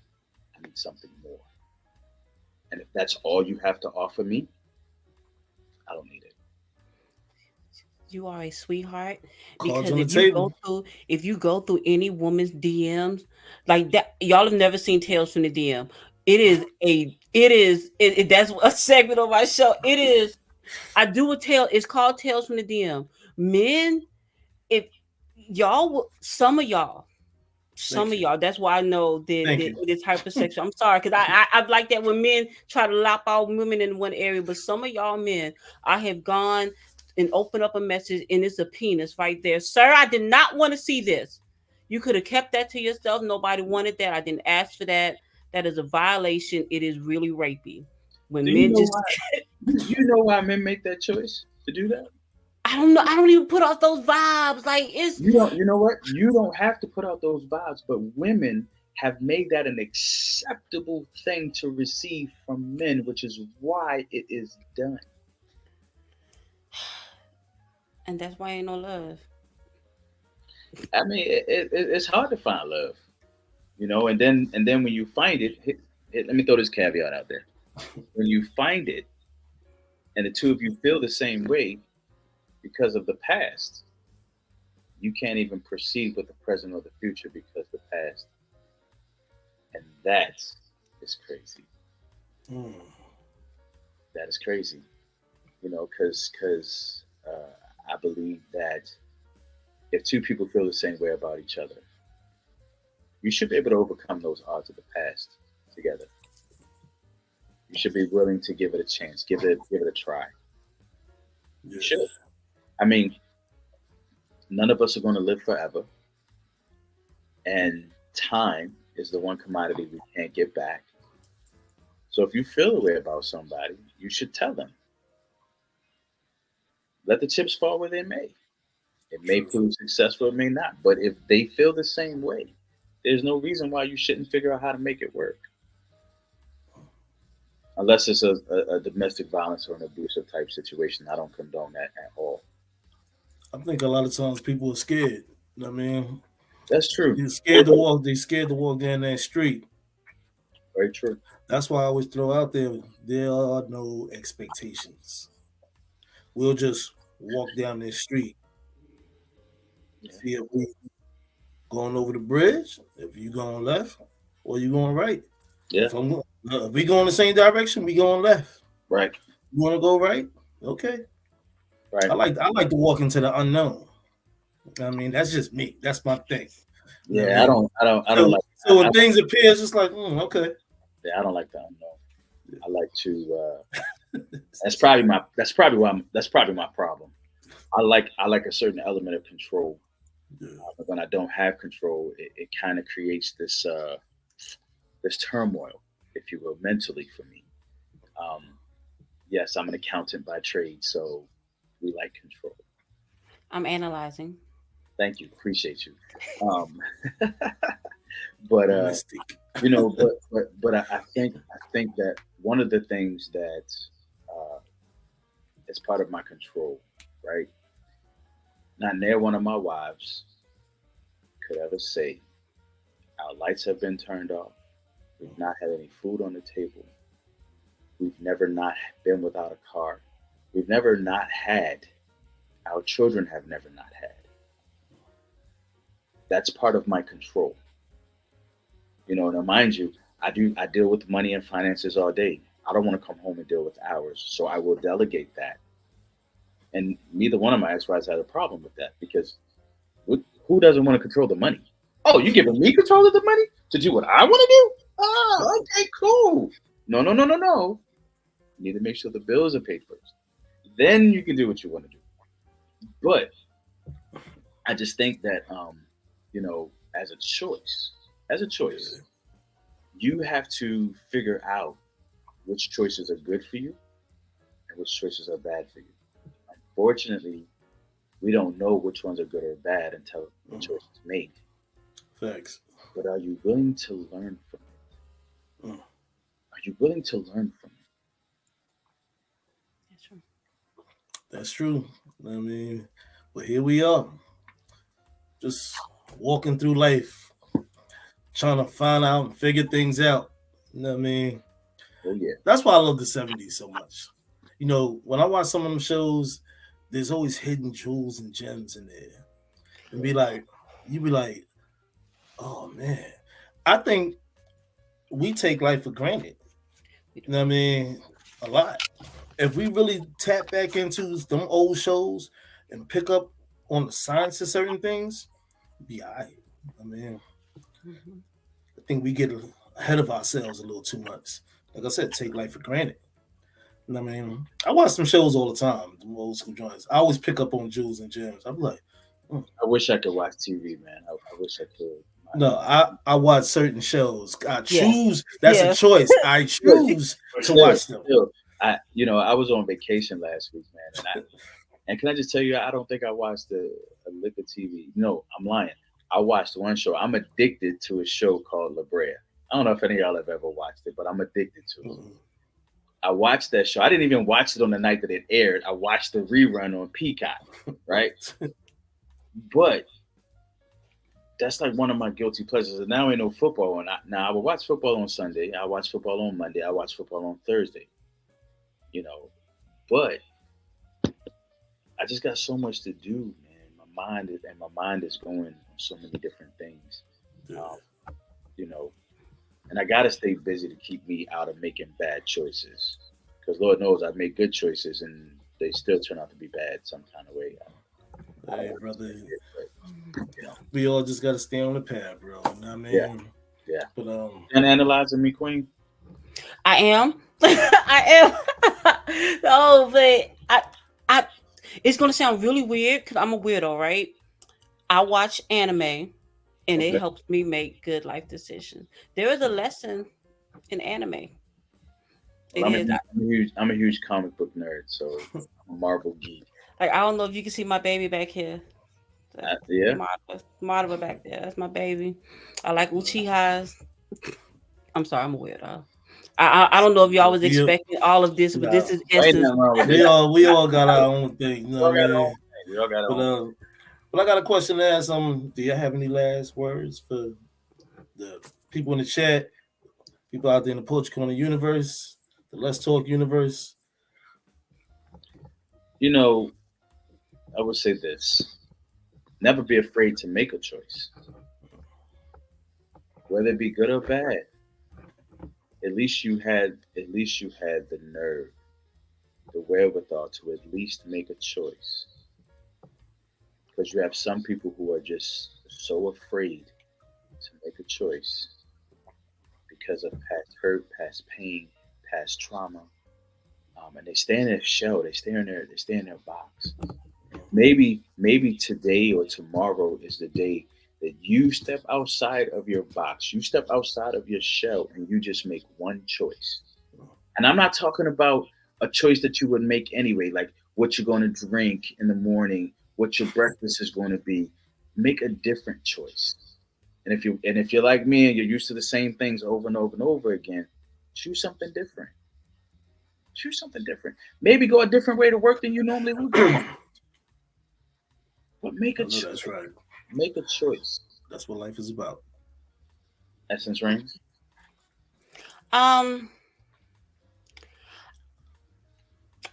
I need something more. And if that's all you have to offer me, I don't need it. You are a sweetheart, Cards because on the table. if you go through any woman's DMs like that, y'all have never seen Tales from the DM. That's a segment of my show. It is. I do a tale. It's called Tales from the DM. Men, if some Thank of you. y'all. That's why I know that Thank you. it is hypersexual. I'm sorry, because I like that when men try to lop all women in one area, but some of y'all men, I have gone and opened up a message and it's a penis right there, sir. I did not want to see this. You could have kept that to yourself. Nobody wanted that. I didn't ask for that. That is a violation. It is really rapey Do when you men know just. why? Do you know why men make that choice to do that? I don't know. I don't even put out those vibes. Like it's You don't. You know what? You don't have to put out those vibes, but women have made that an acceptable thing to receive from men, which is why it is done. and that's why ain't no love. I mean, it's hard to find love, and then when you find it, let me throw this caveat out there. When you find it, and the two of you feel the same way because of the past, you can't even proceed with the present or the future because the past, and that is crazy. Mm. That is crazy, because I believe that if two people feel the same way about each other, you should be able to overcome those odds of the past together. You should be willing to give it a chance, give it a try. Yeah. You should. I mean, none of us are going to live forever, and time is the one commodity we can't get back. So if you feel a way about somebody, you should tell them. Let the chips fall where they may. It may prove successful, it may not. But if they feel the same way, there's no reason why you shouldn't figure out how to make it work. Unless it's a domestic violence or an abusive type situation. I don't condone that at all. I think a lot of times people are scared. You know what I mean? That's true. They're scared to walk. They're scared to walk down that street. Very true. That's why I always throw out there are no expectations. We'll just walk down this street. See if we going over the bridge, if you going left or you going right. Yeah. If we go in the same direction, we going left. Right. You want to go right? Okay. Right. I like to walk into the unknown. I mean, that's just me. That's my thing. Yeah, I don't like. So when things appear, it's just like, okay. Yeah, I don't like the unknown. I like to. That's probably my problem. I like a certain element of control. Yeah. But when I don't have control, it kind of creates this turmoil, if you will, mentally for me. Yes, I'm an accountant by trade, so we like control. I'm analyzing. Thank you, appreciate you. But I think that one of the things that is part of my control, right? Not near one of my wives could ever say, our lights have been turned off. We've not had any food on the table. We've never not been without a car. We've never not had. Our children have never not had. That's part of my control. Now mind you, I deal with money and finances all day. I don't want to come home and deal with hours, so I will delegate that. And neither one of my ex-wives had a problem with that because who doesn't want to control the money? Oh, you giving me control of the money to do what I want to do? Oh, okay, cool. No. You need to make sure the bills are paid first. Then you can do what you want to do. But I just think that, as a choice, you have to figure out which choices are good for you and which choices are bad for you. Unfortunately, we don't know which ones are good or bad until the choice is made. Thanks. But are you willing to learn from it? Are you willing to learn from it? That's true. That's true. I mean, but here we are, just walking through life, trying to find out and figure things out. You know what I mean? Oh, yeah. That's why I love the 70s so much. When I watch some of them shows, there's always hidden jewels and gems in there. And you be like, oh man. I think we take life for granted. You know what I mean? A lot. If we really tap back into them old shows and pick up on the science of certain things, be all right. I mean, I think we get ahead of ourselves a little too much. Like I said, take life for granted. You know what I mean? I watch some shows all the time, the old school joints. I always pick up on jewels and gems. I'm like, I wish I could watch TV, man. I wish I could. No, I watch certain shows. I choose. That's a choice. I choose to watch them. I was on vacation last week, man, and And can I just tell you, I don't think I watched a lick of TV. No, I'm lying. I watched one show. I'm addicted to a show called La Brea. I don't know if any of y'all have ever watched it, but I'm addicted to it. Mm-hmm. I watched that show. I didn't even watch it on the night that it aired. I watched the rerun on Peacock, right? But that's like one of my guilty pleasures. And now ain't no football. And now I will watch football on Sunday. I watch football on Monday. I watch football on Thursday. You know, but I just got so much to do, man. My mind is going on so many different things. You know, and I gotta stay busy to keep me out of making bad choices. Because Lord knows I make good choices and they still turn out to be bad some kind of way. Hey, brother. But, you know. We all just gotta stay on the path, bro. You know what I mean? Yeah. But and analyzing me, Queen. I am. I am. No, but I it's gonna sound really weird because I'm a weirdo, right? I watch anime and it helps me make good life decisions. There is a lesson in anime. Well, I'm a huge comic book nerd, so I'm a Marvel geek. Like, I don't know if you can see my baby back here. Yeah. Marva back there. That's my baby. I like Uchihas. I'm sorry, I'm a weirdo. I don't know if y'all was expecting all of this, but this is essence. We all got our own thing. You know what I mean? We all got our own. But I got a question to ask. Do you have any last words for the people in the chat, people out there in the Poetry Corner universe, the Let's Talk universe? You know, I would say this: never be afraid to make a choice, whether it be good or bad. At least you had the nerve, the wherewithal to at least make a choice. Because you have some people who are just so afraid to make a choice because of past hurt, past pain, past trauma, and they stay in their shell. They stay in their box. Maybe today or tomorrow is the day that you step outside of your box, you step outside of your shell, and you just make one choice. And I'm not talking about a choice that you would make anyway, like what you're going to drink in the morning, what your breakfast is going to be. Make a different choice. And if you're like me and you're used to the same things over and over and over again, choose something different. Choose something different. Maybe go a different way to work than you normally would go. But make a choice. That's right. Make a choice. That's what life is about. Essence Rings. I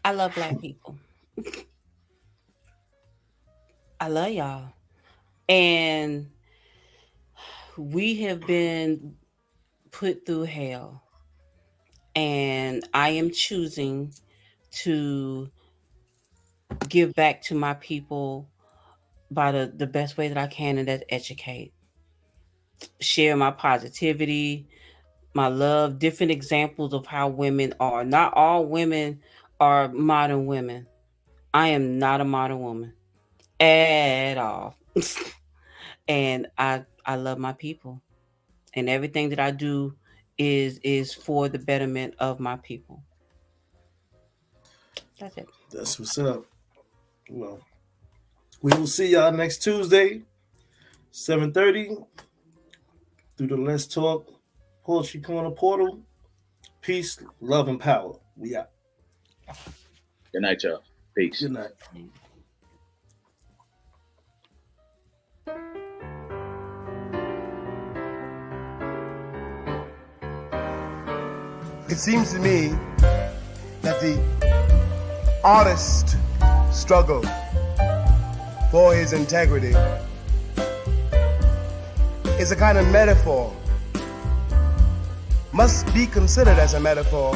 love Black people. I love y'all. And we have been put through hell. And I am choosing to give back to my people by the best way that I can, and that's educate. Share my positivity, my love, different examples of how women are. Not all women are modern women. I am not a modern woman at all. And I love my people. And everything that I do is for the betterment of my people. That's it. That's what's up. Well, we will see y'all next Tuesday, 7:30, through the Let's Talk Poetry Corner portal. Peace, love, and power. We out. Good night, y'all. Peace. Good night. It seems to me that the artist struggle for his integrity is a kind of metaphor, must be considered as a metaphor